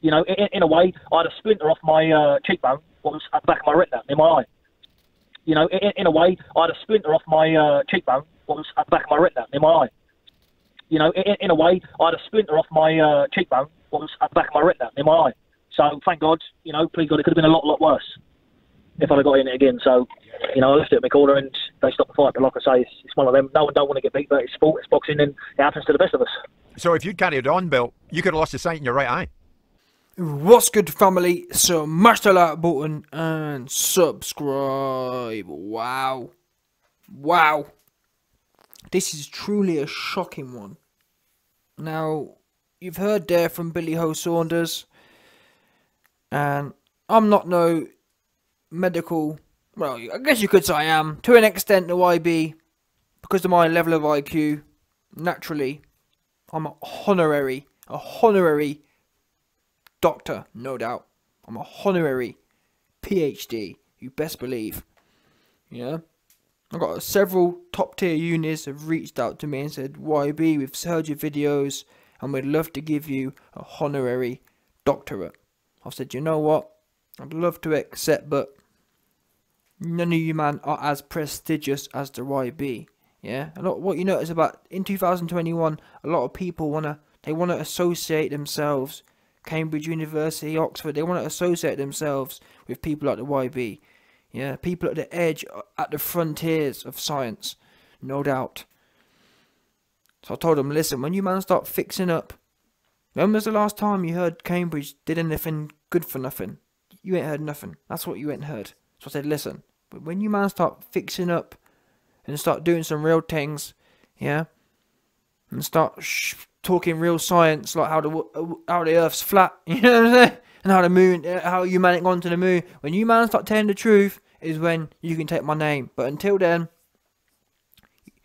You know, in a way, I had a splinter off my cheekbone, what was at the back of my retina, in my eye. You know, in a way, I had a splinter off my cheekbone, what was at the back of my retina, in my eye. You know, in a way, I had a splinter off my cheekbone, what was at the back of my retina, in my eye. So, thank God, you know, please God, it could have been a lot worse if I'd have got in it again. So, you know, I left it at my corner and they stopped the fight. But like I say, it's one of them. No one don't want to get beat, but it's sport, it's boxing, and it happens to the best of us. So if you'd carried on, Bill, you could have lost the sight in your right eye. What's good, family? Smash the like button and subscribe. Wow. Wow. This is truly a shocking one. Now, you've heard there from Billy Ho Saunders, and I'm not no medical, well, I guess you could say I am, to an extent, the YB, because of my level of IQ. Naturally, I'm a honorary doctor, no doubt. I'm a honorary PhD, you best believe. Yeah, I've got several top tier unis have reached out to me and said, YB, we've heard your videos and we'd love to give you a honorary doctorate. I've said, you know what, I'd love to accept, but none of you man are as prestigious as the YB. Yeah, a lot. What you notice about in 2021, a lot of people wanna associate themselves, Cambridge University, Oxford. They want to associate themselves with people like the YB. Yeah, people at the edge, at the frontiers of science, no doubt. So I told them, listen, when you man start fixing up, when was the last time you heard Cambridge did anything good for nothing? You ain't heard nothing. That's what you ain't heard. So I said, listen, but when you man start fixing up and start doing some real things, yeah, and start talking real science, like how the Earth's flat, you know what I'm saying, and how the moon, how you man ain't gone to the moon. When you man start telling the truth, is when you can take my name. But until then,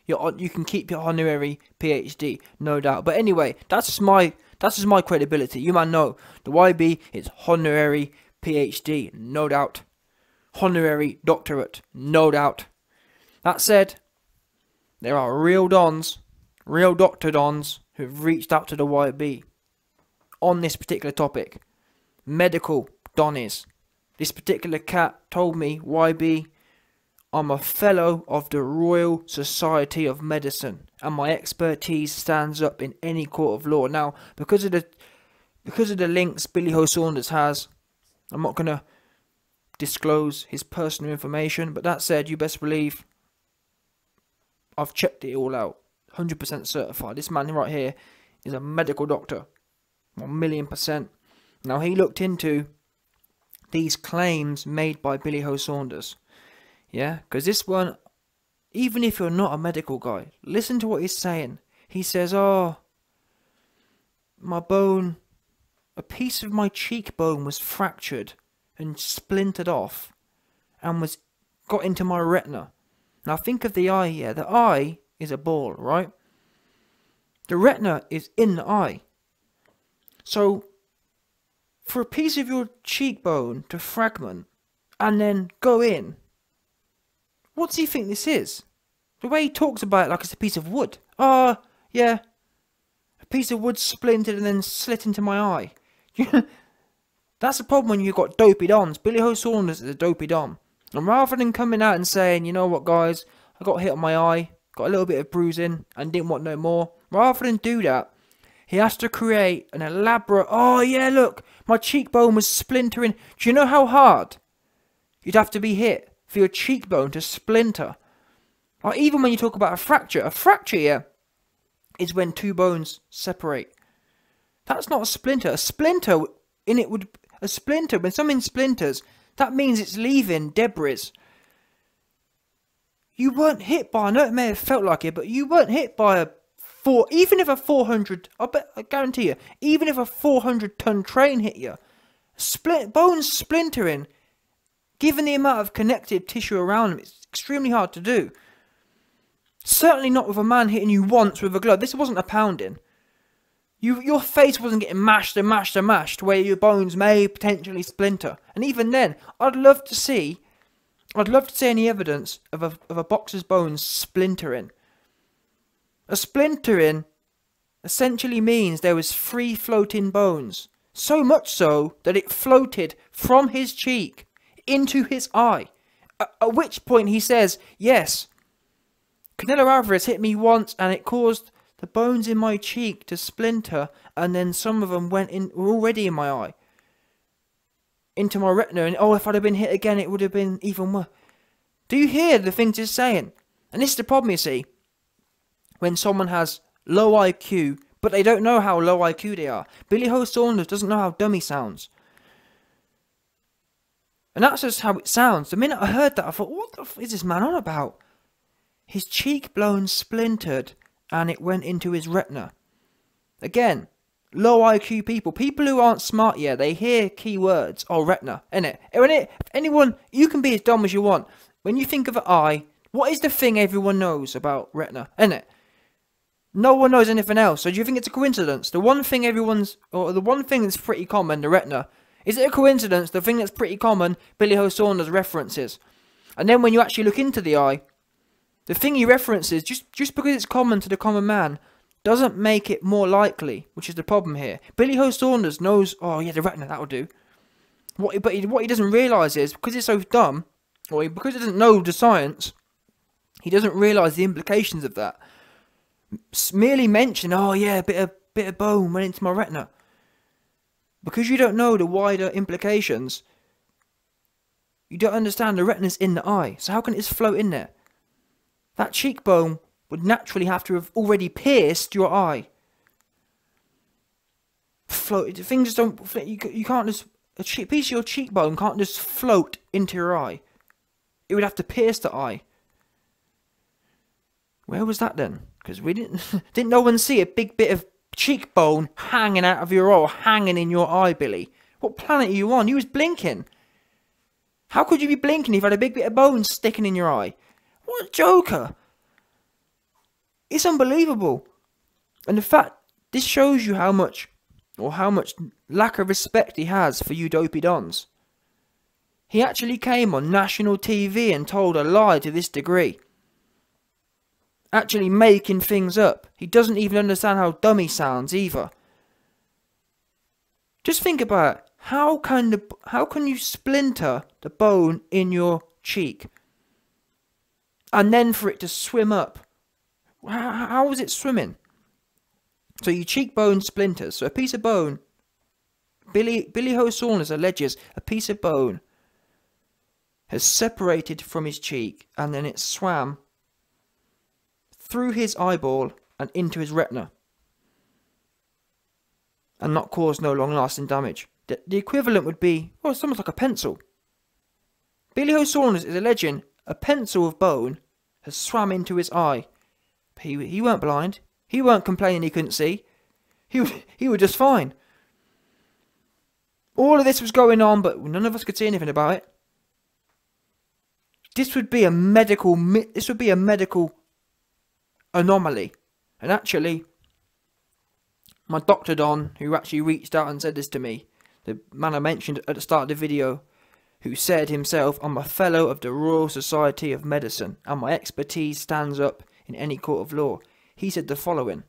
you can keep your honorary PhD, no doubt. But anyway, that's just my credibility. You man know the YB is honorary PhD, no doubt. Honorary doctorate, no doubt. That said, there are real dons, real doctor dons, who've reached out to the YB on this particular topic. Medical donnies. This particular cat told me, YB, I'm a fellow of the Royal Society of Medicine, and my expertise stands up in any court of law. Now, because of the links Billy Ho Saunders has, I'm not gonna disclose his personal information, but that said, you best believe I've checked it all out. 100% certified. This man right here is a medical doctor. 1,000,000%. Now, he looked into these claims made by Billy Ho Saunders. Yeah, because this one, even if you're not a medical guy, listen to what he's saying. He says, oh, my bone, a piece of my cheekbone was fractured and splintered off and got into my retina. Now think of the eye here. The eye is a ball, right? The retina is in the eye. So, for a piece of your cheekbone to fragment and then go in, what does he think this is? The way he talks about it like it's a piece of wood. Oh, yeah, a piece of wood splintered and then slit into my eye. That's the problem when you've got dopey dons. Billy Ho Saunders is a dopey don. And rather than coming out and saying, you know what guys, I got hit on my eye, got a little bit of bruising and didn't want no more. Rather than do that, he has to create an elaborate, oh yeah look, my cheekbone was splintering. Do you know how hard you'd have to be hit for your cheekbone to splinter? Or even when you talk about a fracture here is when two bones separate. That's not a splinter. A splinter, when something splinters, that means it's leaving debris. You weren't hit by, I know it may have felt like it, but you weren't hit by even if a 400, I guarantee you, even if a 400-ton train hit you, bones splintering, given the amount of connective tissue around them, it's extremely hard to do. Certainly not with a man hitting you once with a glove. This wasn't a pounding. Your face wasn't getting mashed and mashed and mashed, where your bones may potentially splinter. And even then, I'd love to see any evidence of a boxer's bones splintering. A splintering essentially means there was free floating bones So much so that it floated from his cheek into his eye. At which point he says, yes, Canelo Alvarez hit me once and it caused the bones in my cheek to splinter, and then some of them were already in my eye, into my retina, and oh, if I'd have been hit again it would have been even worse. Do you hear the things he's saying? And this is the problem, you see, when someone has low IQ, but they don't know how low IQ they are. Billy Ho Saunders doesn't know how dumb he sounds. And that's just how it sounds. The minute I heard that, I thought, what the f is this man on about? His cheekbone splintered and it went into his retina. Again, low IQ people. People who aren't smart yet, they hear keywords. Oh, retina, innit? Anyone, you can be as dumb as you want. When you think of an eye, what is the thing everyone knows about retina, innit? No one knows anything else. So do you think it's a coincidence? The one thing that's pretty common, the retina. Is it a coincidence? The thing that's pretty common, Billy Ho Saunders references. And then when you actually look into the eye, the thing he references, just because it's common to the common man, doesn't make it more likely, which is the problem here. Billy Ho Saunders knows, oh yeah, the retina, that'll do. What he doesn't realise is, because he's so dumb, or because he doesn't know the science, he doesn't realise the implications of that. Merely mention, oh yeah, a bit of bone went into my retina. Because you don't know the wider implications, you don't understand the retina's in the eye. So how can it just float in there? That cheekbone would naturally have to have already pierced your eye. Float. Things just don't. You can't just. A piece of your cheekbone can't just float into your eye. It would have to pierce the eye. Where was that then? Because we didn't no one see a big bit of cheekbone hanging out of your eye, or hanging in your eye, Billy? What planet are you on? You was blinking. How could you be blinking if you had a big bit of bone sticking in your eye? What a joker. It's unbelievable. And the fact, this shows you how much lack of respect he has for you dopey dons. He actually came on national TV and told a lie to this degree. Actually making things up. He doesn't even understand how dumb he sounds either. Just think about it. How can you splinter the bone in your cheek? And then for it to swim up. How is it swimming? So your cheekbone splinters. So a piece of bone. Billy Ho Saunders alleges a piece of bone has separated from his cheek, and then it swam through his eyeball and into his retina, and not caused no long-lasting damage. The equivalent would be, well, it's almost like a pencil. Billy Ho Saunders is alleging a pencil of bone has swam into his eye. He weren't blind. He weren't complaining he couldn't see. He was just fine. All of this was going on, but none of us could see anything about it. This would be a medical anomaly. And actually, my Dr. Don, who actually reached out and said this to me, the man I mentioned at the start of the video, who said himself, I'm a fellow of the Royal Society of Medicine, and my expertise stands up in any court of law. He said the following.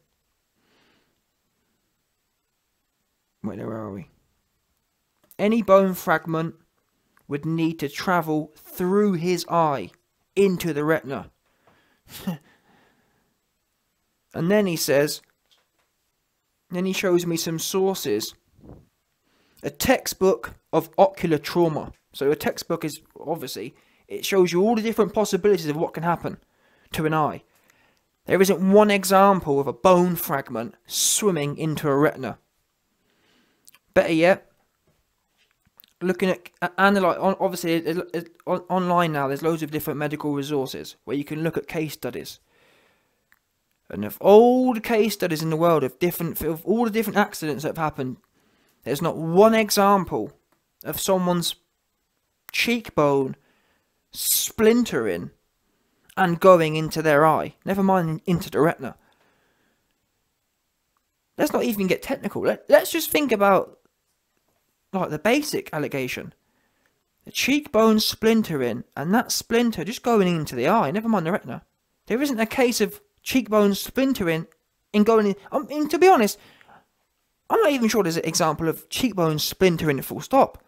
Wait, where are we? Any bone fragment would need to travel through his eye into the retina. And then he says, then he shows me some sources. A textbook of ocular trauma. So a textbook is, obviously, it shows you all the different possibilities of what can happen to an eye. There isn't one example of a bone fragment swimming into a retina. Better yet, looking at obviously online now, there's loads of different medical resources where you can look at case studies. And of all the case studies in the world of all the different accidents that have happened, there's not one example of someone's cheekbone splintering and going into their eye. Never mind into the retina. Let's not even get technical. Let's just think about like the basic allegation. The cheekbone splintering and that splinter just going into the eye. Never mind the retina. There isn't a case of cheekbone splintering and going in. I mean, to be honest, I'm not even sure there's an example of cheekbones splintering full stop.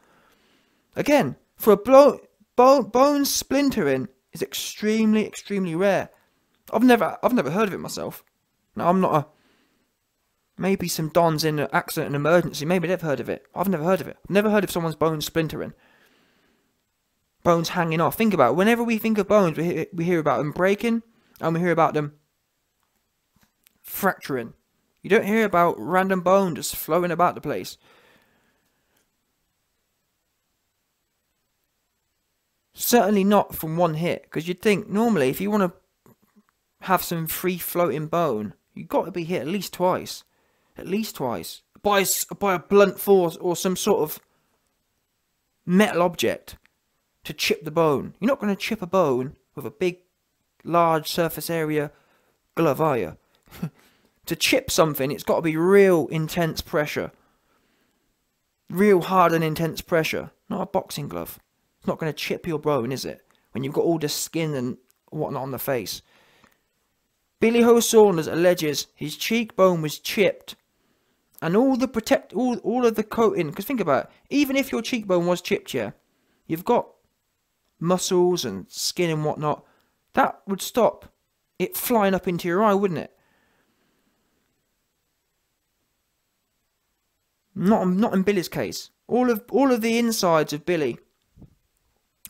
Again, for a bone splintering is extremely, extremely rare. I've never heard of it myself. Now, I'm not a... Maybe some dons in an accident and emergency, maybe they've heard of it. I've never heard of it. I've never heard of someone's bones splintering. Bones hanging off. Think about it. Whenever we think of bones, we hear about them breaking, and we hear about them fracturing. You don't hear about random bone just floating about the place. Certainly not from one hit, because you'd think normally if you want to have some free floating bone, you've got to be hit at least twice. At least twice. By a blunt force or some sort of metal object to chip the bone. You're not going to chip a bone with a big, large surface area glove, are you? To chip something, it's got to be real intense pressure. Real hard and intense pressure. Not a boxing glove. It's not going to chip your bone, is it? When you've got all the skin and whatnot on the face. Billy Ho Saunders alleges his cheekbone was chipped. And all of the coating, because think about it, even if your cheekbone was chipped, yeah, you've got muscles and skin and whatnot, that would stop it flying up into your eye, wouldn't it? Not in Billy's case. All of the insides of Billy,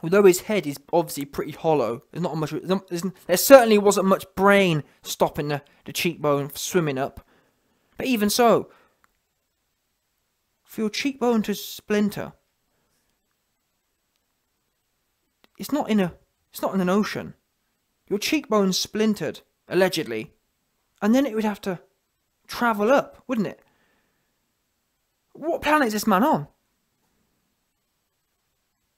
although his head is obviously pretty hollow, there certainly wasn't much brain stopping the cheekbone swimming up. But even so, for your cheekbone to splinter, it's not in an ocean. Your cheekbone splintered, allegedly, and then it would have to travel up, wouldn't it? What planet is this man on?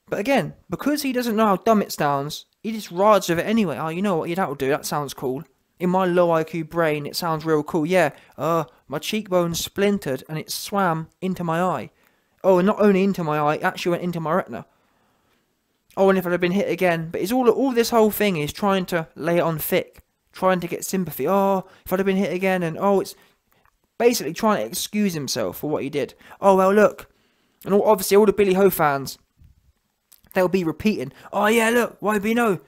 But again, because he doesn't know how dumb it sounds, he just rides with it anyway. Oh, you know what? Yeah, that'll do. That sounds cool. In my low IQ brain, it sounds real cool. Yeah, my cheekbone splintered and it swam into my eye. Oh, and not only into my eye, it actually went into my retina. Oh, and if I'd have been hit again. But it's all this whole thing is trying to lay it on thick. Trying to get sympathy. Oh, if I'd have been hit again. And it's basically trying to excuse himself for what he did. Oh, well, look. And obviously all the Billy Ho fans, they'll be repeating. Oh, yeah, look, YB, no.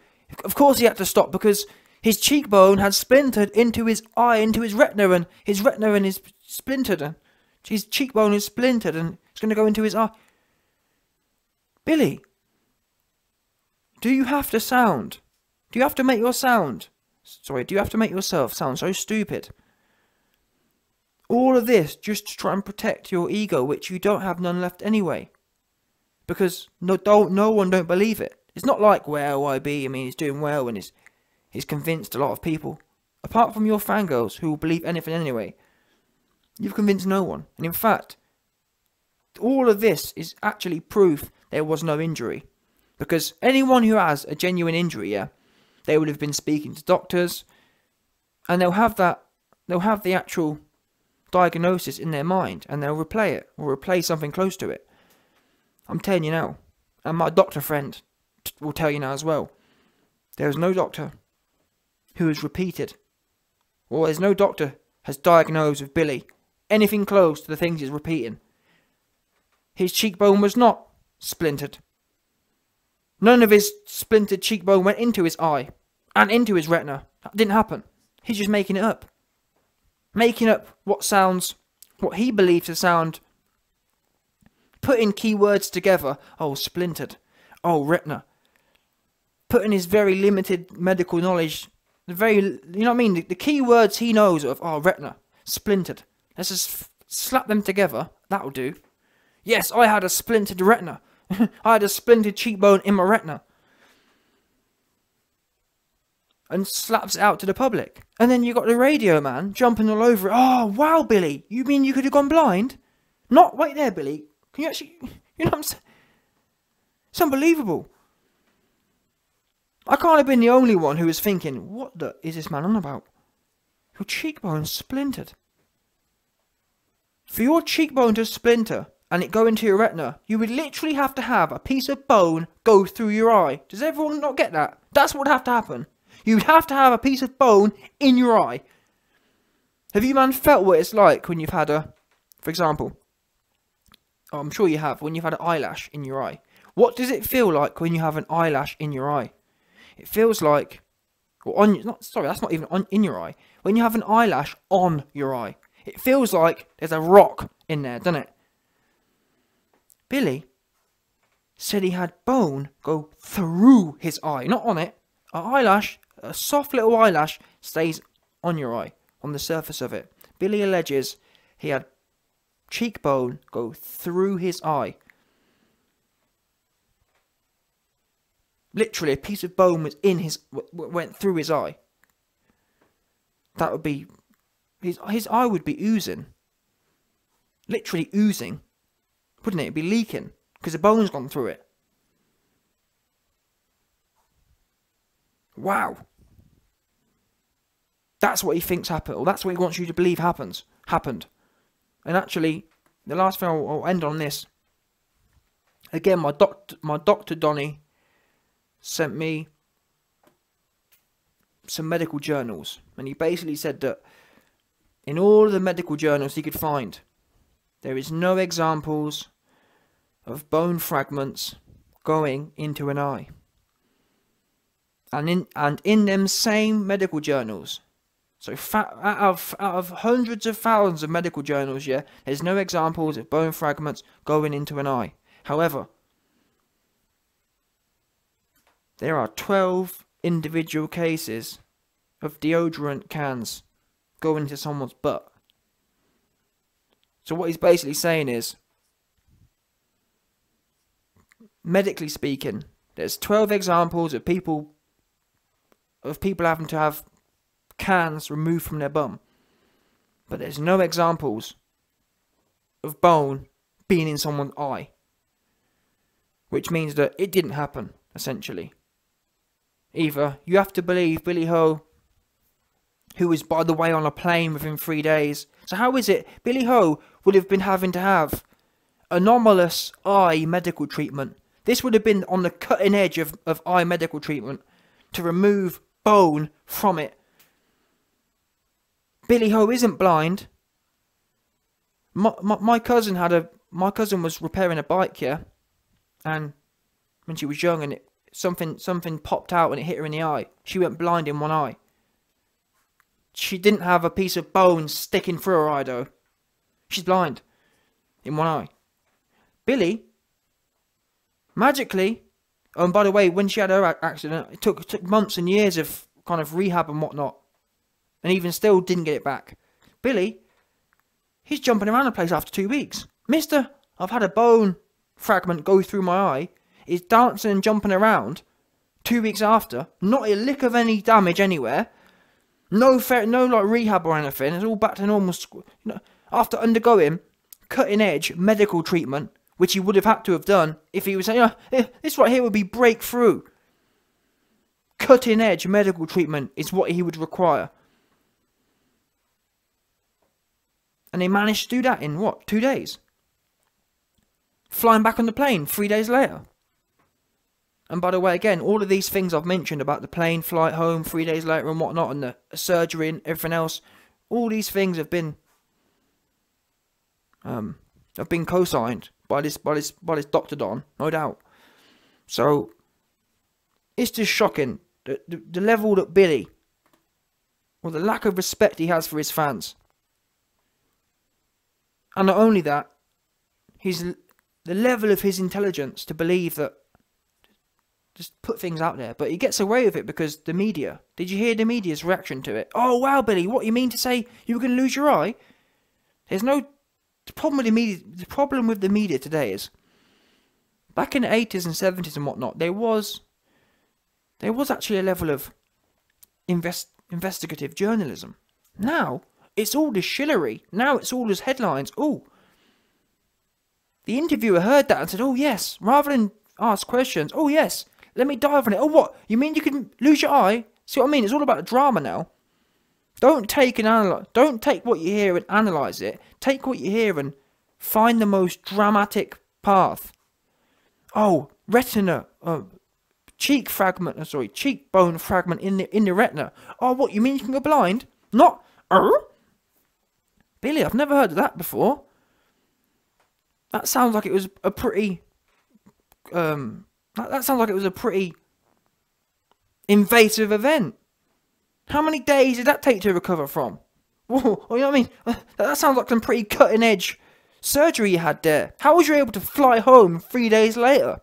Of course he had to stop because his cheekbone had splintered into his eye, into his retina. And his retina is splintered. And his cheekbone is splintered and it's going to go into his eye. Billy, do you have to sound? Do you have to make your sound? Sorry, do you have to make yourself sound so stupid? All of this just to try and protect your ego, which you don't have none left anyway. Because no one don't believe it. It's not like, well, YB, I mean, he's doing well and he's convinced a lot of people. Apart from your fangirls who will believe anything anyway. You've convinced no one. And in fact, all of this is actually proof there was no injury. Because anyone who has a genuine injury, yeah, they would have been speaking to doctors, and they'll have the actual diagnosis in their mind, and they'll replay it, or replay something close to it. I'm telling you now, and my doctor friend will tell you now as well, there is no doctor who has repeated, or there's no doctor has diagnosed with Billy anything close to the things he's repeating. His cheekbone was not splintered. None of his splintered cheekbone went into his eye and into his retina. That didn't happen. He's just making it up. Making up what he believes to sound, putting keywords together. Oh, splintered. Oh, retina. Putting his very limited medical knowledge, you know what I mean? The keywords he knows of, oh, retina, splintered. Let's just slap them together. That'll do. Yes, I had a splintered retina. I had a splintered cheekbone in my retina. And slaps it out to the public. And then you got the radio man jumping all over it. Oh, wow, Billy. You mean you could have gone blind? Not, wait there, Billy. Can you actually, you know what I'm saying? It's unbelievable. I can't have been the only one who was thinking, what the is this man on about? Your cheekbone's splintered. For your cheekbone to splinter and it go into your retina, you would literally have to have a piece of bone go through your eye. Does everyone not get that? That's what would have to happen. You'd have to have a piece of bone in your eye. Have you, man, felt what it's like when you've had a For example, I'm sure you have, when you've had an eyelash in your eye. What does it feel like when you have an eyelash in your eye? It feels like, or that's not even in your eye. When you have an eyelash on your eye, it feels like there's a rock in there, doesn't it? Billy said he had bone go through his eye, not on it. An eyelash, a soft little eyelash, stays on your eye, on the surface of it. Billy alleges he had cheekbone go through his eye. Literally, a piece of bone was went through his eye. That would be, his eye would be oozing. Literally oozing. Wouldn't it? It'd be leaking, because the bone's gone through it. Wow. That's what he thinks happened, or that's what he wants you to believe happened. And actually, the last thing I'll end on this. Again, my doctor Donny sent me some medical journals, and he basically said that in all of the medical journals he could find, there is no examples of bone fragments going into an eye. And in them same medical journals, so out of hundreds of thousands of medical journals, yeah, there's no examples of bone fragments going into an eye. However, there are 12 individual cases of deodorant cans going into someone's butt. So what he's basically saying is, medically speaking, there's 12 examples of people having to have cans removed from their bum. But there's no examples of bone being in someone's eye. Which means that it didn't happen, essentially. Either you have to believe Billy Ho, who was, by the way, on a plane within 3 days. So how is it Billy Ho would have been having to have anomalous eye medical treatment? This would have been on the cutting edge of eye medical treatment to remove bone from it. Billy Ho isn't blind. My cousin was repairing a bike, yeah, and when she was young, and something popped out and it hit her in the eye. She went blind in one eye. She didn't have a piece of bone sticking through her eye though. She's blind in one eye. Billy, magically, and by the way, when she had her accident, it took months and years of kind of rehab and whatnot, and even still didn't get it back. Billy, he's jumping around the place after 2 weeks. Mister, I've had a bone fragment go through my eye. Is dancing and jumping around 2 weeks after. Not a lick of any damage anywhere. No like rehab or anything. It's all back to normal. After undergoing cutting edge medical treatment, which he would have had to have done if he was saying, this right here would be breakthrough. Cutting edge medical treatment is what he would require. And they managed to do that in what, 2 days? Flying back on the plane 3 days later. And by the way, again, all of these things I've mentioned about the plane flight home 3 days later and whatnot, and the surgery and everything else, all these things have been co-signed by this Dr. Don, no doubt. So it's just shocking the level that Billy, or the lack of respect he has for his fans, and not only that, the level of his intelligence to believe that. Just put things out there, but he gets away with it because the media. Did you hear the media's reaction to it? Oh wow, Billy, what you mean to say you were going to lose your eye? There's no the problem with the media. The problem with the media today is back in the 80s and 70s and whatnot, there was actually a level of investigative journalism. Now it's all this shillery. Now it's all this headlines. Oh, the interviewer heard that and said, "Oh yes," rather than ask questions. "Oh yes. Let me dive on it." "Oh, what? You mean you can lose your eye?" See what I mean? It's all about the drama now. Don't take what you hear and analyse it. Take what you hear and find the most dramatic path. Oh, retina, cheekbone fragment in the retina. Oh, what? You mean you can go blind? Not. Billy, I've never heard of that before. That sounds like it was a pretty that sounds like it was a pretty invasive event. How many days did that take to recover from? Whoa, you know what I mean? That sounds like some pretty cutting edge surgery you had there. How was you able to fly home 3 days later?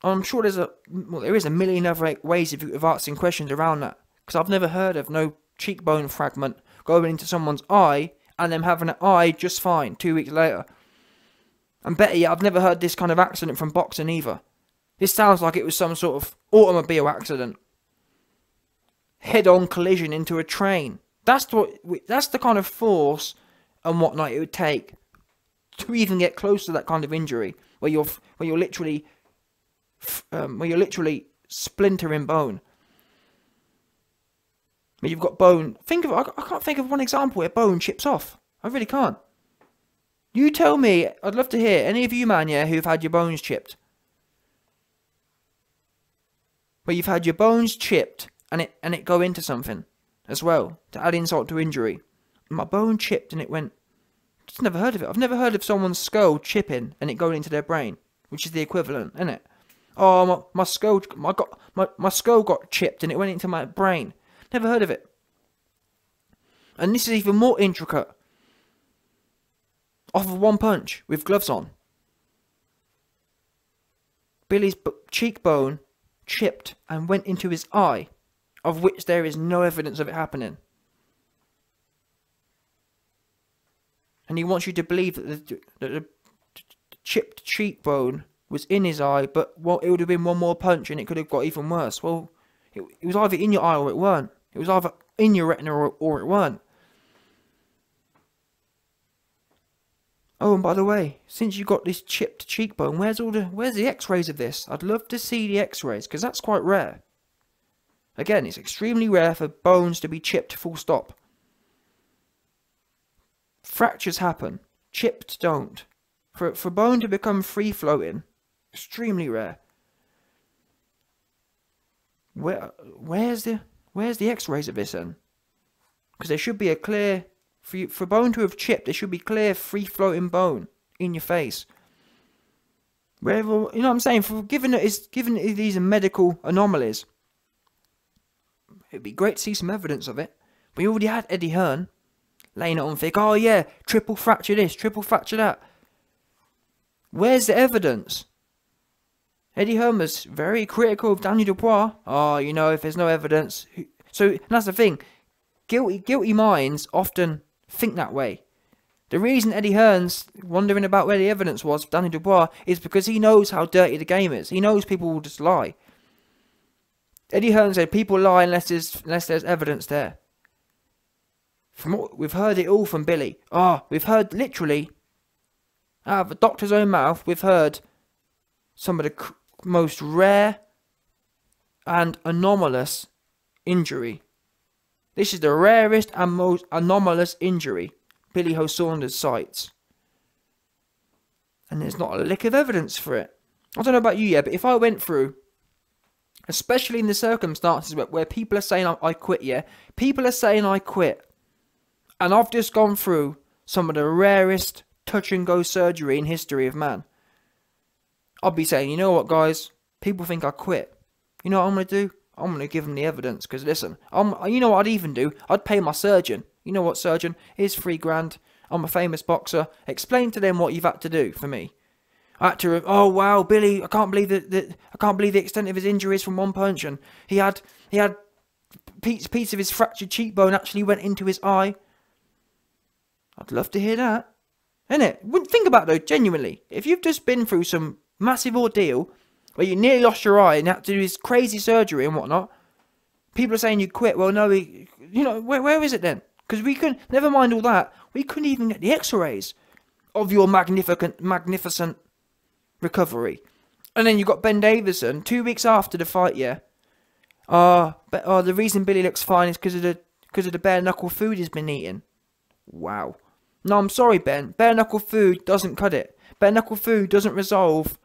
I'm sure there is a million other ways of asking questions around that, because I've never heard of no cheekbone fragment going into someone's eye and them having an eye just fine 2 weeks later. And better yet, I've never heard this kind of accident from boxing either. This sounds like it was some sort of automobile accident. Head-on collision into a train. That's the kind of force and whatnot it would take to even get close to that kind of injury, where you're literally splintering bone. Where you've got bone. I can't think of one example where bone chips off. I really can't. You tell me. I'd love to hear any of you, man, yeah, who've had your bones chipped. Where you've had your bones chipped and it go into something as well to add insult to injury. My bone chipped and it went. Just never heard of it. I've never heard of someone's skull chipping and it going into their brain, which is the equivalent, isn't it? Oh, my skull got chipped and it went into my brain. Never heard of it. And this is even more intricate. Off of one punch with gloves on. Billy's cheekbone chipped and went into his eye, of which there is no evidence of it happening. And he wants you to believe that the chipped cheekbone was in his eye, but it would have been one more punch and it could have got even worse. Well, it was either in your eye or it weren't. It was either in your retina or it weren't. Oh, and by the way, since you got this chipped cheekbone, where's the X-rays of this? I'd love to see the X-rays, because that's quite rare. Again, it's extremely rare for bones to be chipped full stop. Fractures happen. Chipped don't. For bone to become free-floating, extremely rare. Where's the X-rays of this then? Because there should be a clear... For bone to have chipped, there should be clear, free-floating bone in your face. Wherever, you know what I'm saying? Given that these are medical anomalies, it'd be great to see some evidence of it. But you already had Eddie Hearn laying it on thick. Oh yeah, triple fracture this, triple fracture that. Where's the evidence? Eddie Hearn was very critical of Daniel Dubois. Oh, you know, if there's no evidence. So that's the thing. Guilty minds often think that way. The reason Eddie Hearn's wondering about where the evidence was for Danny Dubois is because he knows how dirty the game is. He knows people will just lie. Eddie Hearn said people lie unless there's evidence there. From what we've heard it all from Billy. We've heard literally out of the doctor's own mouth. We've heard some of the most rare and anomalous injury. This is the rarest and most anomalous injury Billy Ho Saunders cites. And there's not a lick of evidence for it. I don't know about you yet, but if I went through, especially in the circumstances where people are saying I quit, yeah? People are saying I quit. And I've just gone through some of the rarest touch-and-go surgery in history of man. I'd be saying, you know what, guys? People think I quit. You know what I'm going to do? I'm going to give them the evidence, because listen, you know what I'd even do? I'd pay my surgeon. You know what, surgeon? Here's $3,000. I'm a famous boxer. Explain to them what you've had to do for me. I had to, oh wow, Billy, I can't believe the extent of his injuries from one punch, and he had piece of his fractured cheekbone actually went into his eye. I'd love to hear that. Innit? Think about it though, genuinely. If you've just been through some massive ordeal where you nearly lost your eye and had to do this crazy surgery and whatnot, people are saying you quit. Well, no, you know, where is it then? Because we couldn't, never mind all that, we couldn't even get the X-rays of your magnificent recovery. And then you got Ben Davison 2 weeks after the fight, yeah. The reason Billy looks fine is because of the bare knuckle food he's been eating. Wow. No, I'm sorry, Ben. Bare knuckle food doesn't cut it. Bare knuckle food doesn't resolve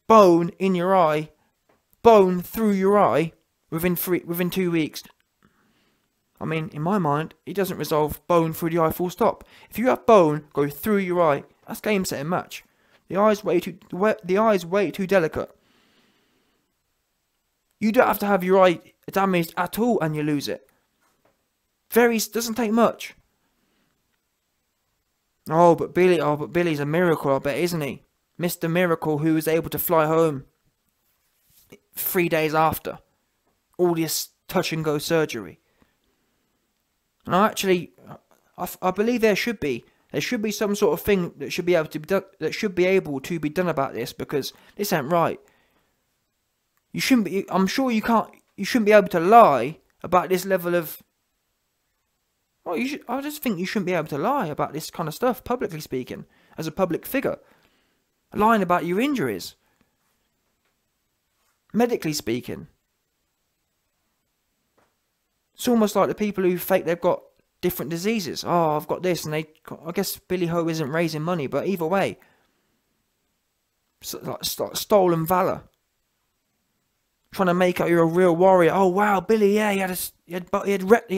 bone in your eye, bone through your eye within 2 weeks. I mean, in my mind, it doesn't resolve bone through the eye full stop. If you have bone go through your eye, that's game, set, and match. The eye's way too delicate. You don't have to have your eye damaged at all and you lose it. Doesn't take much. Oh, but Billy's a miracle, I bet, isn't he? Mr. Miracle, who was able to fly home 3 days after all this touch and go surgery. And I believe there should be some sort of thing that should be able to be done about this, because this ain't right. You shouldn't be. I'm sure you shouldn't be able to lie about this level of. Well, I just think you shouldn't be able to lie about this kind of stuff, publicly speaking, as a public figure. Lying about your injuries. Medically speaking. It's almost like the people who fake they've got different diseases. Oh, I've got this, and I guess Billy Ho isn't raising money, but either way, it's like stolen valor. Trying to make out you're a real warrior. Oh wow, Billy, yeah, he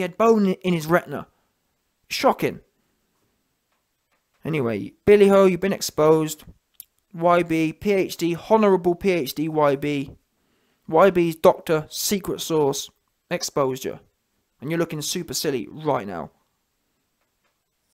had bone in his retina. Shocking. Anyway, Billy Ho, you've been exposed. YB, PhD, honourable PhD, YB. YB's doctor, secret source, exposed you. And you're looking super silly right now.